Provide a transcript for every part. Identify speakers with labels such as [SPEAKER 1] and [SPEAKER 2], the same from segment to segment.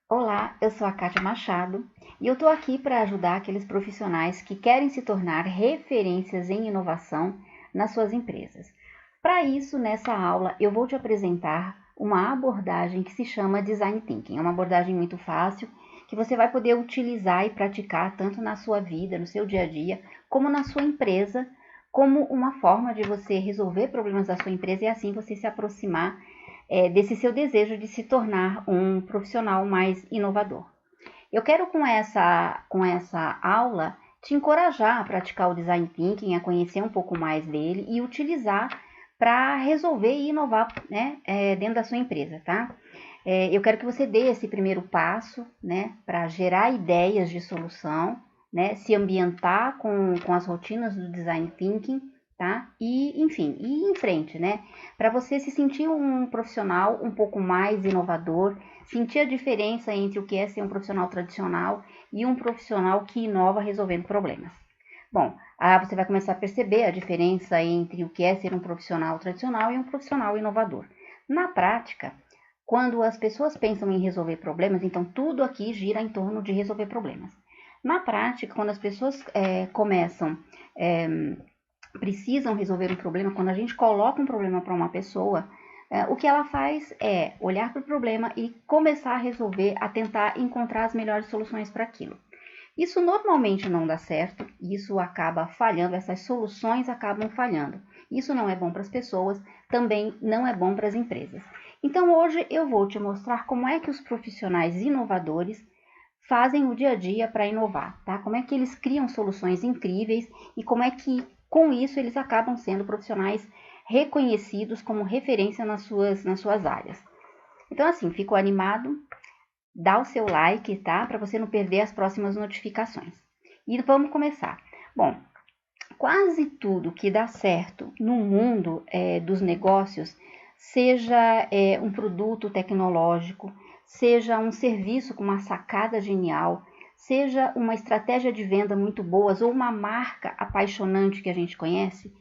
[SPEAKER 1] Olá, eu sou a Kátia Machado e eu estou aqui para ajudar aqueles profissionais que querem se tornar referências em inovação nas suas empresas. Para isso, nessa aula, eu vou te apresentar uma abordagem que se chama Design Thinking. É uma abordagem muito fácil que você vai poder utilizar e praticar tanto na sua vida, no seu dia a dia, como na sua empresa, como uma forma de você resolver problemas da sua empresa e assim você se aproximar desse seu desejo de se tornar um profissional mais inovador. Eu quero com essa aula te encorajar a praticar o Design Thinking, a conhecer um pouco mais dele e utilizar para resolver e inovar, né, dentro da sua empresa, tá? Eu quero que você dê esse primeiro passo, né, para gerar ideias de solução, né, se ambientar com as rotinas do Design Thinking, tá? E, enfim, ir em frente, né? Para você se sentir um profissional um pouco mais inovador, sentir a diferença entre o que é ser um profissional tradicional e um profissional que inova resolvendo problemas. Bom, você vai começar a perceber a diferença entre o que é ser um profissional tradicional e um profissional inovador. Na prática, quando as pessoas pensam em resolver problemas, então tudo aqui gira em torno de resolver problemas. Na prática, quando as pessoas precisam resolver um problema, quando a gente coloca um problema para uma pessoa, o que ela faz é olhar para o problema e começar a resolver, a tentar encontrar as melhores soluções para aquilo. Isso normalmente não dá certo, isso acaba falhando, essas soluções acabam falhando. Isso não é bom para as pessoas, também não é bom para as empresas. Então hoje eu vou te mostrar como é que os profissionais inovadores fazem o dia a dia para inovar, tá? Como é que eles criam soluções incríveis e como é que com isso eles acabam sendo profissionais reconhecidos como referência nas suas áreas. Então assim, ficou animado? Dá o seu like, tá? Para você não perder as próximas notificações. E vamos começar. Bom, quase tudo que dá certo no mundo dos negócios, seja um produto tecnológico, seja um serviço com uma sacada genial, seja uma estratégia de venda muito boa ou uma marca apaixonante que a gente conhece,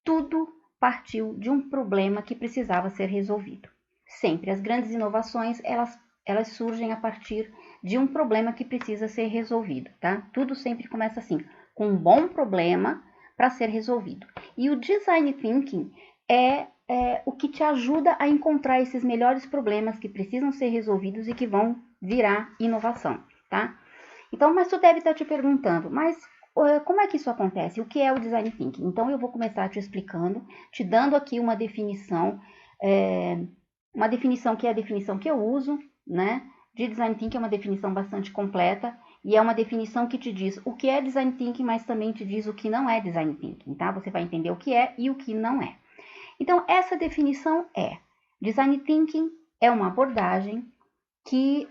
[SPEAKER 1] tudo partiu de um problema que precisava ser resolvido. Sempre as grandes inovações, elas surgem a partir de um problema que precisa ser resolvido, tá? Tudo sempre começa assim, com um bom problema para ser resolvido. E o Design Thinking é o que te ajuda a encontrar esses melhores problemas que precisam ser resolvidos e que vão virar inovação, tá? Então, mas tu deve estar te perguntando, mas como é que isso acontece? O que é o Design Thinking? Então, eu vou começar te explicando, te dando aqui uma definição que é a definição que eu uso, né? De Design Thinking é uma definição bastante completa e é uma definição que te diz o que é Design Thinking, mas também te diz o que não é Design Thinking, tá? Você vai entender o que é e o que não é. Então, essa definição é: Design Thinking é uma abordagem que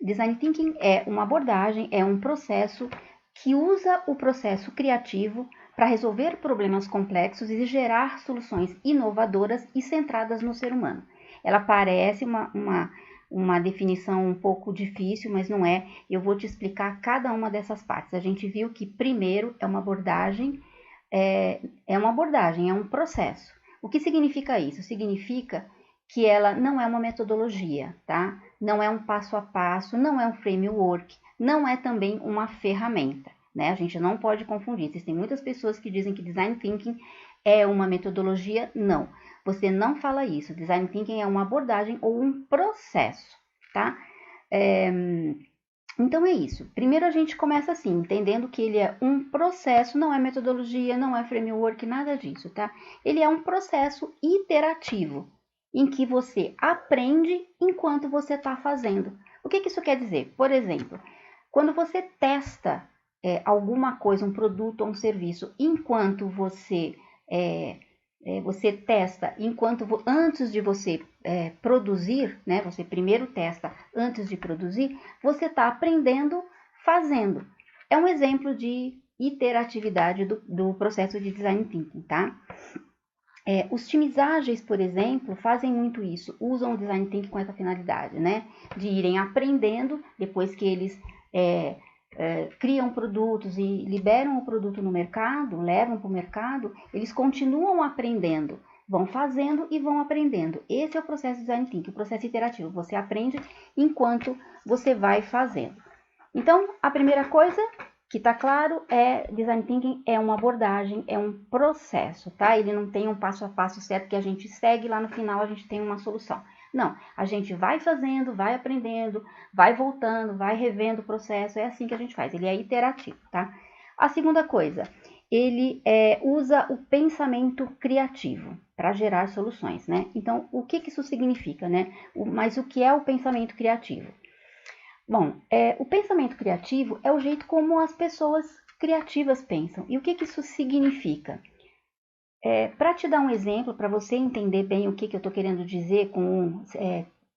[SPEAKER 1] Design Thinking é uma abordagem, é um processo que usa o processo criativo para resolver problemas complexos e gerar soluções inovadoras e centradas no ser humano. Ela parece uma definição um pouco difícil, mas não é. Eu vou te explicar cada uma dessas partes. A gente viu que primeiro é uma abordagem, é um processo. O que significa isso? Significa que ela não é uma metodologia, tá? Não é um passo a passo, não é um framework, não é também uma ferramenta, né? A gente não pode confundir. Existem muitas pessoas que dizem que Design Thinking é uma metodologia. Não, você não fala isso. Design Thinking é uma abordagem ou um processo, tá? Então é isso. Primeiro a gente começa assim, entendendo que ele é um processo, não é metodologia, não é framework, nada disso, tá? Ele é um processo iterativo, em que você aprende enquanto você está fazendo. O que isso quer dizer? Por exemplo, quando você testa alguma coisa, um produto ou um serviço, enquanto você testa, antes de você produzir, né? Você primeiro testa antes de produzir, você está aprendendo fazendo. É um exemplo de iteratividade do processo de Design Thinking, tá? Os times ágeis, por exemplo, fazem muito isso, usam o Design Thinking com essa finalidade, né? De irem aprendendo, depois que eles criam produtos e liberam o produto no mercado, levam para o mercado, eles continuam aprendendo, vão fazendo e vão aprendendo. Esse é o processo de Design Thinking, o processo iterativo. Você aprende enquanto você vai fazendo. Então, a primeira coisa que está claro é Design Thinking é uma abordagem, é um processo, tá? Ele não tem um passo a passo certo que a gente segue, lá no final a gente tem uma solução. Não, a gente vai fazendo, vai aprendendo, vai voltando, vai revendo o processo, é assim que a gente faz, ele é iterativo, tá? A segunda coisa, ele usa o pensamento criativo para gerar soluções, né? Então, o que isso significa, né? Mas o que é o pensamento criativo? Bom, o pensamento criativo é o jeito como as pessoas criativas pensam. E o que isso significa? Para te dar um exemplo, para você entender bem o que eu estou querendo dizer com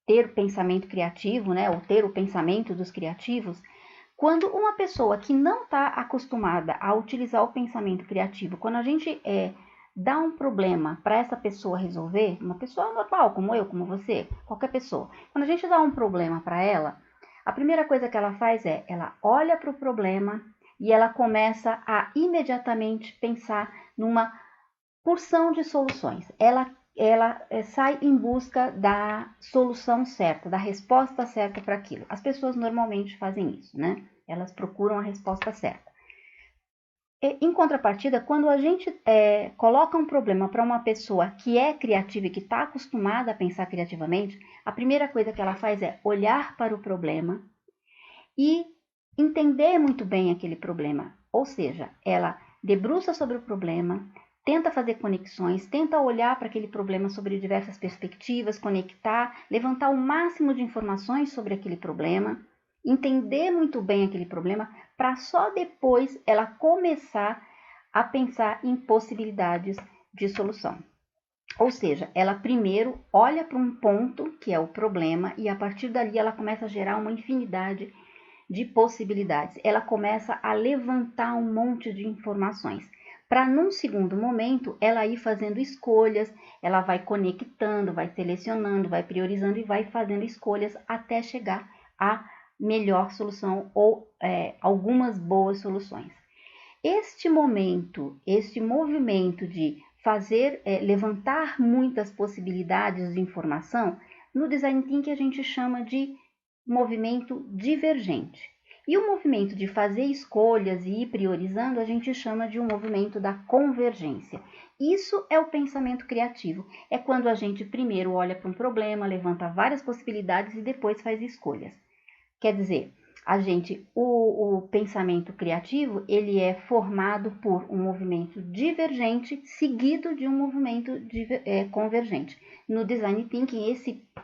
[SPEAKER 1] ter pensamento criativo, né? Ou ter o pensamento dos criativos, quando uma pessoa que não está acostumada a utilizar o pensamento criativo, quando a gente dá um problema para essa pessoa resolver, uma pessoa normal, como eu, como você, qualquer pessoa, quando a gente dá um problema para ela, a primeira coisa que ela faz é, ela olha para o problema e ela começa a imediatamente pensar numa porção de soluções. Ela sai em busca da solução certa, da resposta certa para aquilo. As pessoas normalmente fazem isso, né? Elas procuram a resposta certa. Em contrapartida, quando a gente coloca um problema para uma pessoa que é criativa e que está acostumada a pensar criativamente, a primeira coisa que ela faz é olhar para o problema e entender muito bem aquele problema. Ou seja, ela debruça sobre o problema, tenta fazer conexões, tenta olhar para aquele problema sobre diversas perspectivas, conectar, levantar o máximo de informações sobre aquele problema, entender muito bem aquele problema, para só depois ela começar a pensar em possibilidades de solução. Ou seja, ela primeiro olha para um ponto, que é o problema, e a partir dali ela começa a gerar uma infinidade de possibilidades. Ela começa a levantar um monte de informações. Para num segundo momento, ela ir fazendo escolhas, ela vai conectando, vai selecionando, vai priorizando e vai fazendo escolhas até chegar à melhor solução ou algumas boas soluções. Este momento, este movimento de fazer, levantar muitas possibilidades de informação, no Design Thinking a gente chama de movimento divergente. E o movimento de fazer escolhas e ir priorizando, a gente chama de um movimento da convergência. Isso é o pensamento criativo. É quando a gente primeiro olha para um problema, levanta várias possibilidades e depois faz escolhas. Quer dizer, o pensamento criativo, ele é formado por um movimento divergente seguido de um movimento convergente. No Design Thinking,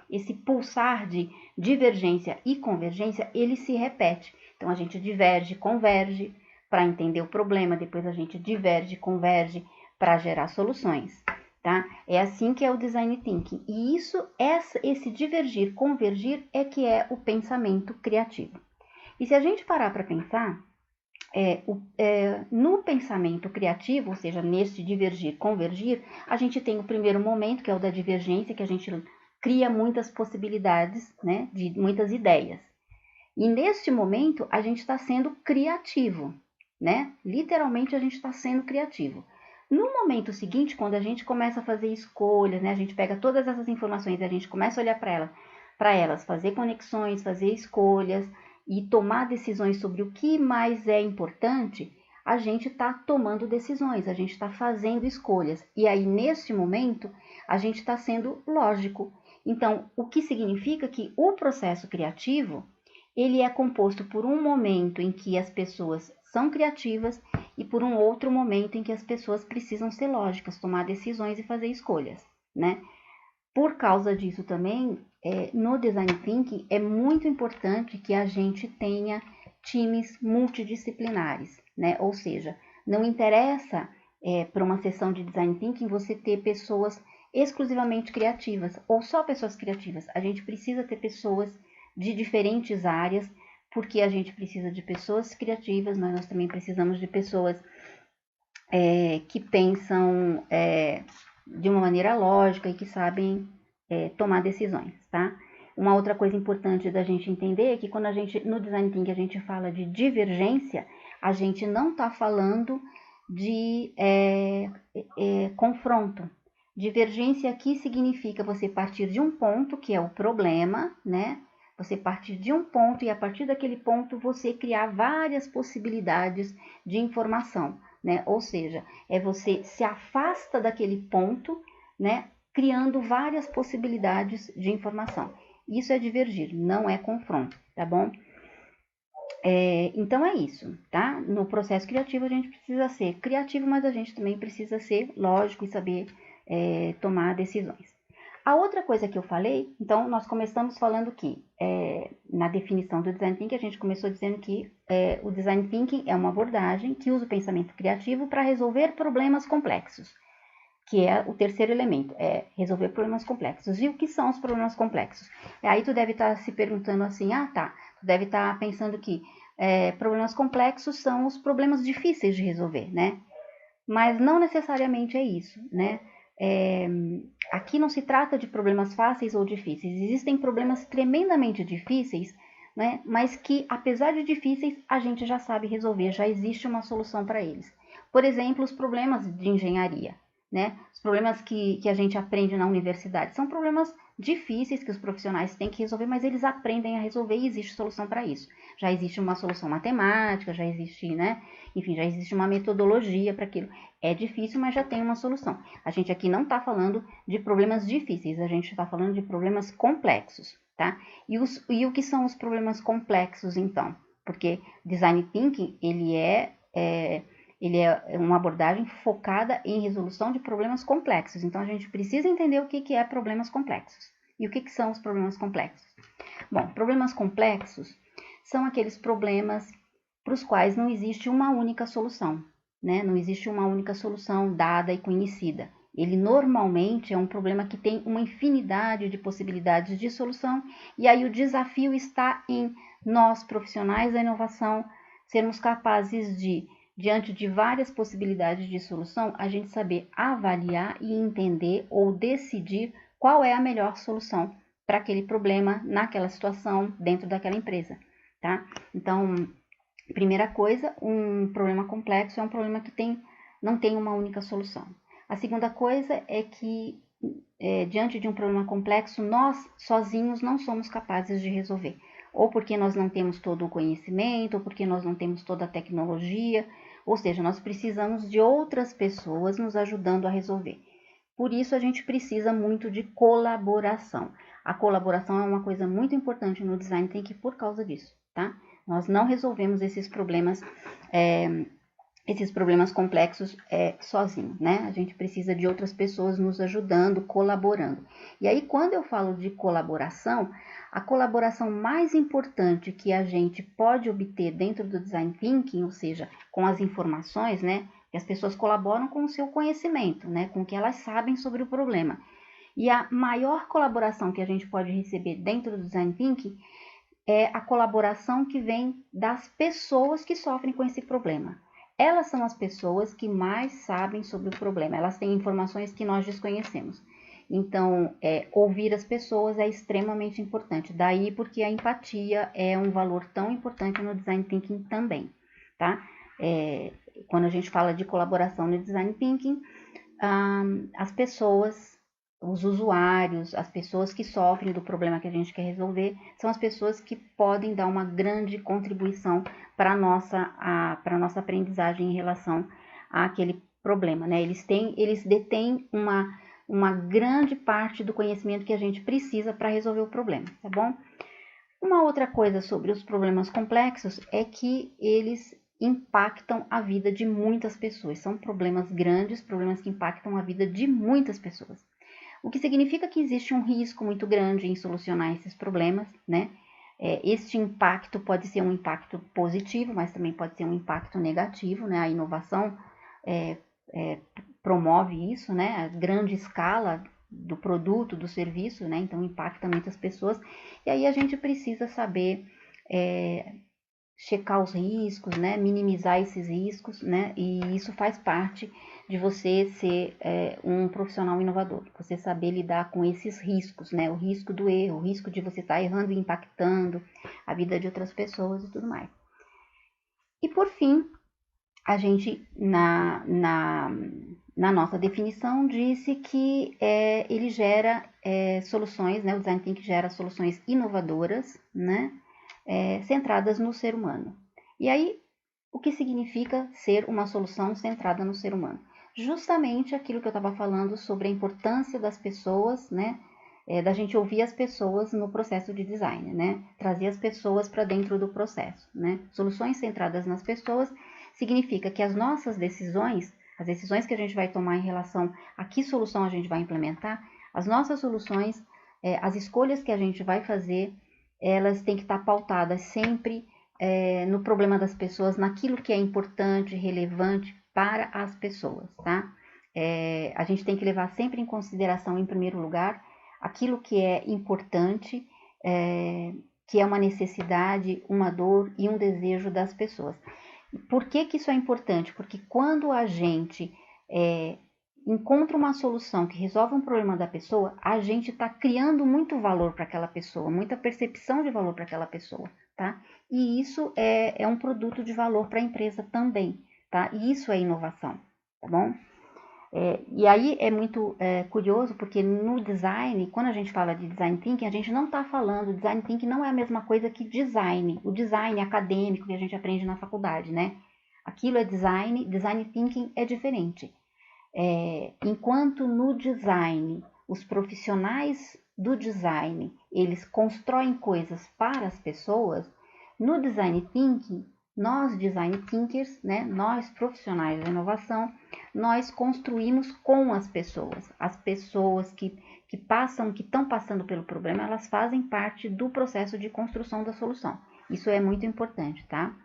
[SPEAKER 1] esse pulsar de divergência e convergência, ele se repete. Então, a gente diverge, converge para entender o problema, depois a gente diverge, converge para gerar soluções. Tá? É assim que é o Design Thinking. E esse divergir, convergir, é que é o pensamento criativo. E se a gente parar para pensar, no pensamento criativo, ou seja, nesse divergir, convergir, a gente tem o primeiro momento, que é o da divergência, que a gente cria muitas possibilidades, né, de muitas ideias. E neste momento, a gente está sendo criativo, né? Literalmente, a gente está sendo criativo. No momento seguinte, quando a gente começa a fazer escolhas, né, a gente pega todas essas informações e a gente começa a olhar para elas, fazer conexões, fazer escolhas e tomar decisões sobre o que mais é importante, a gente está tomando decisões, a gente está fazendo escolhas. E aí, neste momento, a gente está sendo lógico. Então, o que significa que o processo criativo, ele é composto por um momento em que as pessoas são criativas e por um outro momento em que as pessoas precisam ser lógicas, tomar decisões e fazer escolhas, né? Por causa disso também, no Design Thinking é muito importante que a gente tenha times multidisciplinares, né? Ou seja, não interessa para uma sessão de Design Thinking você ter pessoas exclusivamente criativas ou só pessoas criativas. A gente precisa ter pessoas de diferentes áreas, porque a gente precisa de pessoas criativas, mas nós também precisamos de pessoas que pensam de uma maneira lógica e que sabem tomar decisões, tá? Uma outra coisa importante da gente entender é que quando no Design Thinking a gente fala de divergência, a gente não está falando de confronto, Divergência aqui significa você partir de um ponto, que é o problema, né? Você partir de um ponto e a partir daquele ponto você criar várias possibilidades de informação, né? Ou seja, você se afasta daquele ponto, né? Criando várias possibilidades de informação. Isso é divergir, não é confronto, tá bom? Então é isso, tá? No processo criativo a gente precisa ser criativo, mas a gente também precisa ser lógico e saber tomar decisões. A outra coisa que eu falei, então nós começamos falando que na definição do Design Thinking a gente começou dizendo que o Design Thinking é uma abordagem que usa o pensamento criativo para resolver problemas complexos, que é o terceiro elemento, resolver problemas complexos. E o que são os problemas complexos? Aí tu deve estar se perguntando assim, tu deve estar pensando que problemas complexos são os problemas difíceis de resolver, né? Mas não necessariamente é isso, né? Aqui não se trata de problemas fáceis ou difíceis. Existem problemas tremendamente difíceis, né? Mas que, apesar de difíceis, a gente já sabe resolver, já existe uma solução para eles. Por exemplo, os problemas de engenharia, né? Os problemas que a gente aprende na universidade são problemas difíceis que os profissionais têm que resolver, mas eles aprendem a resolver e existe solução para isso. Já existe uma solução matemática, já existe, né? Enfim, já existe uma metodologia para aquilo. É difícil, mas já tem uma solução. A gente aqui não está falando de problemas difíceis, a gente está falando de problemas complexos, tá? E o que são os problemas complexos, então? Porque Design Thinking, ele é uma abordagem focada em resolução de problemas complexos. Então, a gente precisa entender o que é problemas complexos. E o que são os problemas complexos? Bom, problemas complexos são aqueles problemas para os quais não existe uma única solução, né? Não existe uma única solução dada e conhecida. Ele normalmente é um problema que tem uma infinidade de possibilidades de solução, e aí o desafio está em nós, profissionais da inovação, sermos capazes de, diante de várias possibilidades de solução, a gente saber avaliar e entender ou decidir qual é a melhor solução para aquele problema, naquela situação, dentro daquela empresa, tá? Então, primeira coisa, um problema complexo é um problema que não tem uma única solução. A segunda coisa é que, diante de um problema complexo, nós sozinhos não somos capazes de resolver. Ou porque nós não temos todo o conhecimento, ou porque nós não temos toda a tecnologia, ou seja, nós precisamos de outras pessoas nos ajudando a resolver. Por isso, a gente precisa muito de colaboração. A colaboração é uma coisa muito importante no Design Thinking por causa disso, tá? Nós não resolvemos esses problemas complexos sozinho, né? A gente precisa de outras pessoas nos ajudando, colaborando. E aí, quando eu falo de colaboração, a colaboração mais importante que a gente pode obter dentro do Design Thinking, ou seja, com as informações, né? Que as pessoas colaboram com o seu conhecimento, né? Com o que elas sabem sobre o problema. E a maior colaboração que a gente pode receber dentro do Design Thinking é a colaboração que vem das pessoas que sofrem com esse problema. Elas são as pessoas que mais sabem sobre o problema, elas têm informações que nós desconhecemos. Então, ouvir as pessoas é extremamente importante. Daí porque a empatia é um valor tão importante no Design Thinking também, tá? Quando a gente fala de colaboração no Design Thinking, as pessoas, os usuários, as pessoas que sofrem do problema que a gente quer resolver, são as pessoas que podem dar uma grande contribuição para a nossa aprendizagem em relação àquele problema, né? Eles detêm uma grande parte do conhecimento que a gente precisa para resolver o problema, tá bom? Uma outra coisa sobre os problemas complexos é que eles impactam a vida de muitas pessoas. São problemas grandes, problemas que impactam a vida de muitas pessoas. O que significa que existe um risco muito grande em solucionar esses problemas, né? Este impacto pode ser um impacto positivo, mas também pode ser um impacto negativo, né? A inovação promove isso, né? A grande escala do produto, do serviço, né? Então impacta muitas pessoas. E aí a gente precisa saber checar os riscos, né? Minimizar esses riscos, né? E isso faz parte de você ser um profissional inovador, você saber lidar com esses riscos, né? O risco do erro, o risco de você estar errando e impactando a vida de outras pessoas e tudo mais. E por fim, a gente na nossa definição, disse que ele gera soluções, né, o Design Thinking gera soluções inovadoras, né, centradas no ser humano. E aí, o que significa ser uma solução centrada no ser humano? Justamente aquilo que eu estava falando sobre a importância das pessoas, né, da gente ouvir as pessoas no processo de design, né, trazer as pessoas para dentro do processo, né. Soluções centradas nas pessoas significa que as nossas decisões, as decisões que a gente vai tomar em relação a que solução a gente vai implementar, as nossas soluções, as escolhas que a gente vai fazer, elas têm que estar pautadas sempre no problema das pessoas, naquilo que é importante, relevante para as pessoas, tá? A gente tem que levar sempre em consideração, em primeiro lugar, aquilo que é importante, que é uma necessidade, uma dor e um desejo das pessoas. Por que que isso é importante? Porque quando a gente encontra uma solução que resolve um problema da pessoa, a gente está criando muito valor para aquela pessoa, muita percepção de valor para aquela pessoa, tá? E isso é um produto de valor para a empresa também, tá? E isso é inovação, tá bom? E aí é muito curioso, porque no design, quando a gente fala de design thinking, a gente não está falando, design thinking não é a mesma coisa que design, o design acadêmico que a gente aprende na faculdade, né? Aquilo é design, design thinking é diferente. Enquanto no design, os profissionais do design, eles constroem coisas para as pessoas, no design thinking, nós design thinkers, né, nós profissionais da inovação, nós construímos com as pessoas que estão passando pelo problema, elas fazem parte do processo de construção da solução. Isso é muito importante, tá?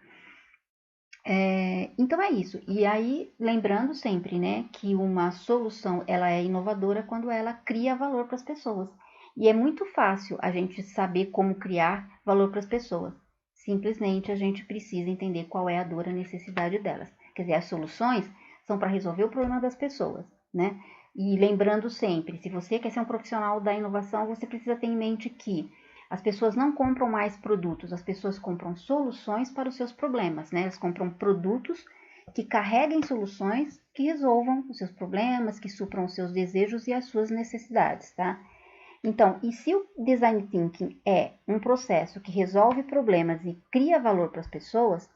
[SPEAKER 1] Então é isso. E aí, lembrando sempre, né, que uma solução ela é inovadora quando ela cria valor para as pessoas. E é muito fácil a gente saber como criar valor para as pessoas. Simplesmente a gente precisa entender qual é a dor, a necessidade delas. Quer dizer, as soluções são para resolver o problema das pessoas, né? E lembrando sempre, se você quer ser um profissional da inovação, você precisa ter em mente que as pessoas não compram mais produtos, as pessoas compram soluções para os seus problemas, né? Elas compram produtos que carreguem soluções que resolvam os seus problemas, que supram os seus desejos e as suas necessidades, tá? Então, e se o Design Thinking é um processo que resolve problemas e cria valor para as pessoas,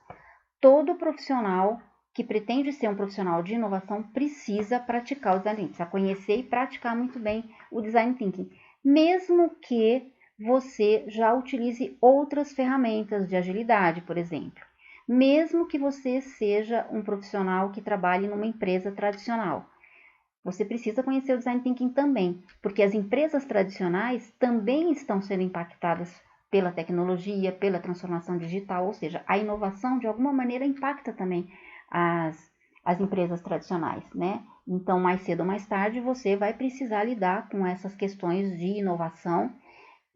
[SPEAKER 1] todo profissional que pretende ser um profissional de inovação precisa praticar o Design Thinking, precisa conhecer e praticar muito bem o Design Thinking, mesmo que você já utilize outras ferramentas de agilidade, por exemplo. Mesmo que você seja um profissional que trabalhe numa empresa tradicional. Você precisa conhecer o Design Thinking também, porque as empresas tradicionais também estão sendo impactadas pela tecnologia, pela transformação digital, ou seja, a inovação de alguma maneira impacta também as empresas tradicionais, né? Então, mais cedo ou mais tarde, você vai precisar lidar com essas questões de inovação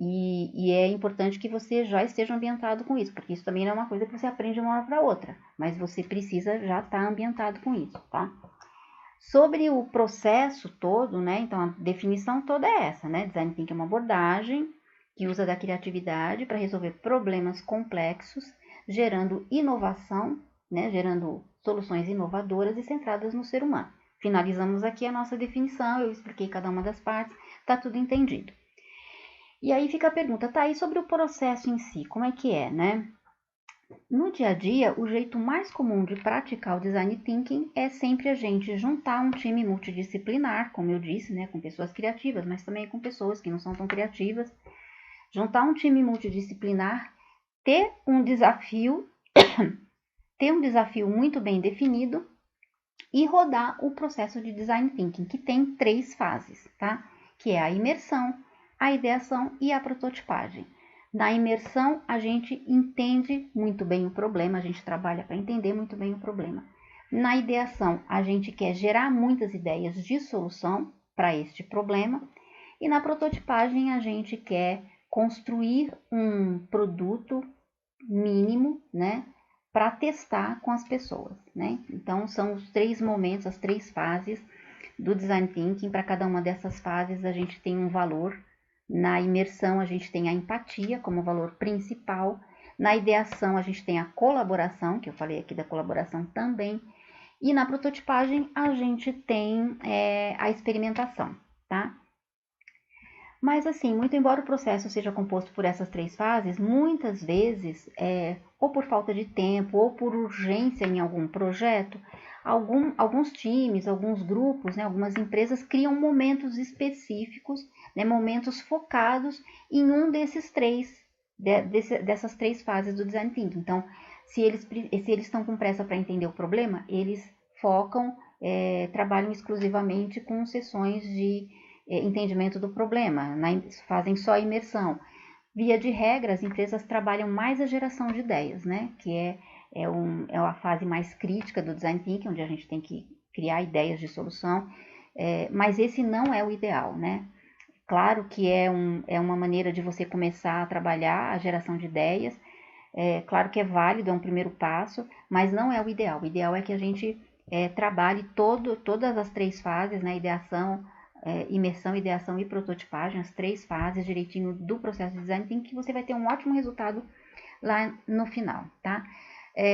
[SPEAKER 1] e é importante que você já esteja ambientado com isso, porque isso também não é uma coisa que você aprende de uma hora para outra, mas você precisa já estar ambientado com isso, tá? Sobre o processo todo, né? Então, a definição toda é essa, né? Design Thinking é uma abordagem que usa da criatividade para resolver problemas complexos, gerando inovação, né? Gerando soluções inovadoras e centradas no ser humano. Finalizamos aqui a nossa definição, eu expliquei cada uma das partes, tá tudo entendido. E aí fica a pergunta, tá, e sobre o processo em si, como é que é, né? No dia a dia, o jeito mais comum de praticar o Design Thinking é sempre a gente juntar um time multidisciplinar, como eu disse, né, com pessoas criativas, mas também com pessoas que não são tão criativas. Juntar um time multidisciplinar, ter um desafio muito bem definido e rodar o processo de Design Thinking, que tem 3 fases, tá? Que é a imersão, a ideação e a prototipagem. Na imersão, a gente entende muito bem o problema, a gente trabalha para entender muito bem o problema. Na ideação, a gente quer gerar muitas ideias de solução para este problema. E na prototipagem, a gente quer construir um produto mínimo, né, para testar com as pessoas, né? Então, são os 3 momentos, as 3 fases do Design Thinking. Para cada uma dessas fases, a gente tem um valor. Na imersão, a gente tem a empatia como valor principal. Na ideação, a gente tem a colaboração, que eu falei aqui da colaboração também. E na prototipagem a gente tem a experimentação, tá? Mas assim, muito embora o processo seja composto por essas três fases, muitas vezes, ou por falta de tempo, ou por urgência em algum projeto, alguns times, alguns grupos, né, algumas empresas criam momentos específicos, né, momentos focados em um desses dessas três fases do design thinking. Então, se eles estão com pressa para entender o problema, eles focam, trabalham exclusivamente com sessões de entendimento do problema, fazem só imersão. Via de regra, as empresas trabalham mais a geração de ideias, né? Que é a fase mais crítica do design thinking, onde a gente tem que criar ideias de solução, mas esse não é o ideal, né? Claro que é uma maneira de você começar a trabalhar a geração de ideias, claro que é válido, é um primeiro passo, mas não é o ideal. O ideal é que a gente trabalhe todas as três fases, né? Ideação, imersão, ideação e prototipagem, as três fases direitinho do processo de design thinking, que você vai ter um ótimo resultado lá no final, tá?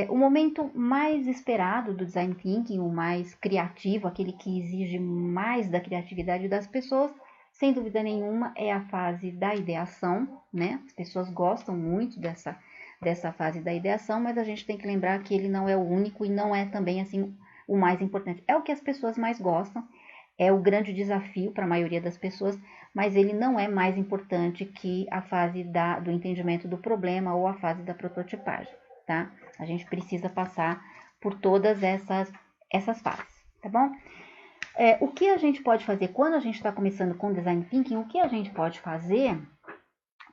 [SPEAKER 1] O momento mais esperado do design thinking, o mais criativo, aquele que exige mais da criatividade das pessoas, sem dúvida nenhuma, é a fase da ideação, né? As pessoas gostam muito dessa fase da ideação, mas a gente tem que lembrar que ele não é o único e não é também assim o mais importante. É o que as pessoas mais gostam, é o grande desafio para a maioria das pessoas, mas ele não é mais importante que a fase do entendimento do problema ou a fase da prototipagem, tá? A gente precisa passar por todas essas fases, tá bom? O que a gente pode fazer quando a gente está começando com design thinking? O que a gente pode fazer?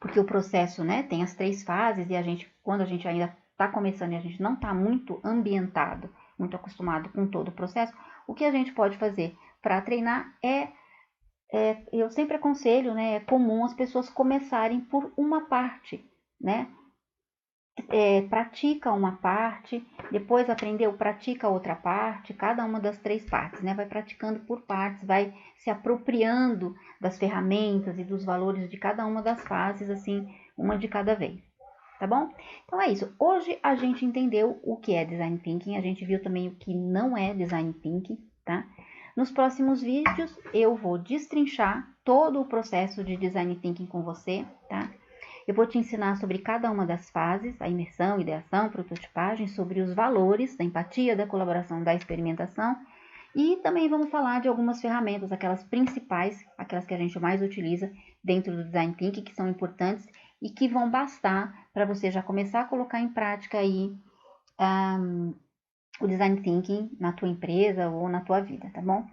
[SPEAKER 1] Porque o processo, né, tem as três fases e quando a gente ainda está começando e a gente não está muito ambientado, muito acostumado com todo o processo, o que a gente pode fazer para treinar eu sempre aconselho, né, é comum as pessoas começarem por uma parte, né? Pratica uma parte, depois aprendeu, pratica outra parte, cada uma das três partes, né? Vai praticando por partes, vai se apropriando das ferramentas e dos valores de cada uma das fases, assim, uma de cada vez, tá bom? Então é isso. Hoje a gente entendeu o que é design thinking, a gente viu também o que não é design thinking, tá? Nos próximos vídeos eu vou destrinchar todo o processo de design thinking com você, tá? Eu vou te ensinar sobre cada uma das fases, a imersão, ideação, prototipagem, sobre os valores da empatia, da colaboração, da experimentação. E também vamos falar de algumas ferramentas, aquelas principais, aquelas que a gente mais utiliza dentro do design thinking, que são importantes e que vão bastar para você já começar a colocar em prática aí o design thinking na tua empresa ou na tua vida, tá bom?